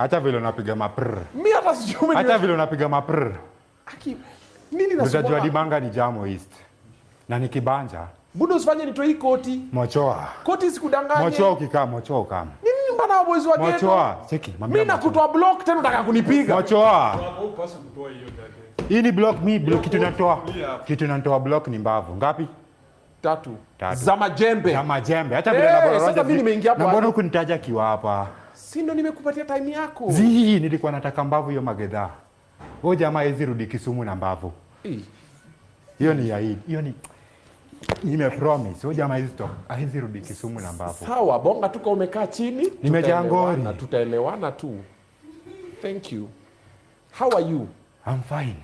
Hata vile unapiga maprr. Mimi hata sijui. Hata vile unapiga maprr. Aki nini na Utajua Dimanga ni Jamo East. Na ni kibanja. Budo usifanye nitoe hii koti. Mochoa. Koti sikudanganye. Mochoa ukikaa, mochoa ukam. Nini mbana boys wa ghetto? Mochoa, cheki. Mimi nakutoa block tena unataka kunipiga. Mochoa. Upasa kutoa hiyo dada. Hii ni block mi block kitu natoa. Kitu natoa block ni mbavu. Ngapi? 3. Tatu. Za majembe. Za majembe. Hata vile na bora. Sasa mimi nimeingia hapo. Na mbona hukunitaja kiwa hapa? Si ndo nimekupatia time yako. Zii, nilikuwa nataka mbavu hiyo magedha. Wewe jamaa hizi rudi Kisumu na mbavu. Hiyo ni yaidi. Hiyo ni nimepromise. Wewe jamaa hizi stop. Hizi rudi Kisumu na mbavu. Sawa, bonga tuko umekaa chini. Nimejangori. Na tutaelewana tu. Thank you. How are you? I'm fine.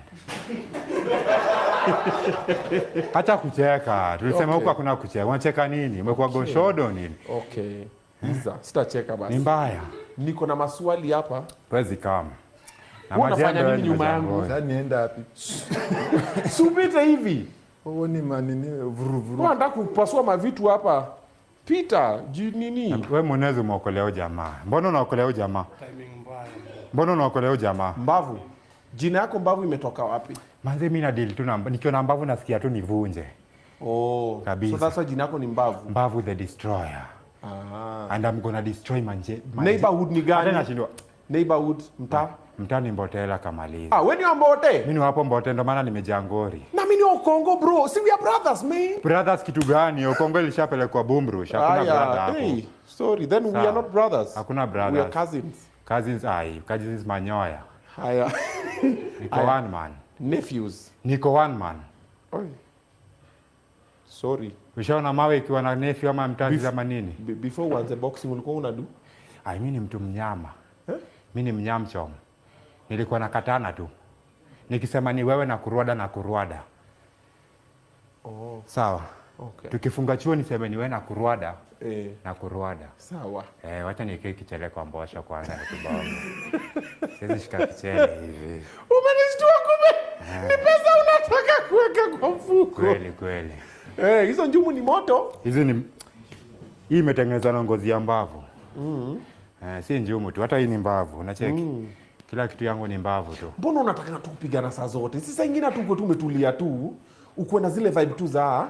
Hata kucheka. Tulisema huko hakuna kucheka. Unacheka nini? Umekuwa goshodo nini? Okay. Iza, sitacheka basi. Ni mbaya. Niko na maswali hapa. Wezi kama. Na unafanya nini nyuma yangu? Sasa nienda wapi? Supite hivi. Wewe ni manini vuru. Unataka kupasua mavitu hapa. Peter, nini? Wewe mwenezi umeokolea jamaa. Mbona unaokolea jamaa? Timing mbaya. Mbona unaokolea jamaa? Mbavu. Jina yako Mbavu imetoka wapi? Manze mimi na deal tu na nikiona Mbavu nasikia tu nivunje. Oh. Kabisa. So sasa jina yako ni Mbavu. Mbavu the destroyer. And I'm gonna destroy Neighborhood ni gani? Hata nashindwa. Neighborhood mtaa? Mtaa ni Mbotela Kamaliza. Wewe ni wa Mbote? Mimi ni wapo Mbote ndo maana nimejangori. Na mimi ni wa Kongo bro. Si we are brothers man. Brothers kitu gani? Kongo ilishapelekwa Bumbru. Hakuna brother hapo. Hey, sorry. Then we are not brothers. Hakuna brothers. We are cousins. Cousins manyoya. Haya. Niko one man. Nephews. Niko one man. Oi. Sorry. Ushaona mawe ikiwa na nephew ama mtazi ama nini? Before uanze boxing ulikuwa unadu? Mimi ni mtu mnyama. Mimi ni mnyamchom. Nilikuwa nakatana tu. Nikisema ni wewe na kuruada. Oh. Sawa. Okay. Tukifunga chuo niseme ni wewe na kuruada. Na kuruada. Sawa. Wacha niweke kichele kwa mbosho kwanza nikibao. Siwezi shika kichele hivi. Umenishtua kumbe. Ni pesa unataka kuweka kwa mfuko. Kweli. Hizo njumu ni moto. Hii imetengenezwa na ngozi ya mbavu. Si njumu tu, hata hii ni mbavu, unacheki. Kila kitu yangu ni mbavu tu. Mbona unataka tu kupigana saa zote? Sasa ingine tu uko tu umetulia tu. Uko na zile vibe tu za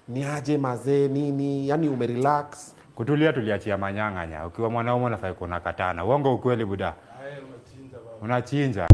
ni aje mazee nini, yani umerelax. Kutulia tuliachia manyang'anya. Ukiwa mwanaume unafai kuona katana. Uongo ukweli buda. Unachinja baba. Unachinja.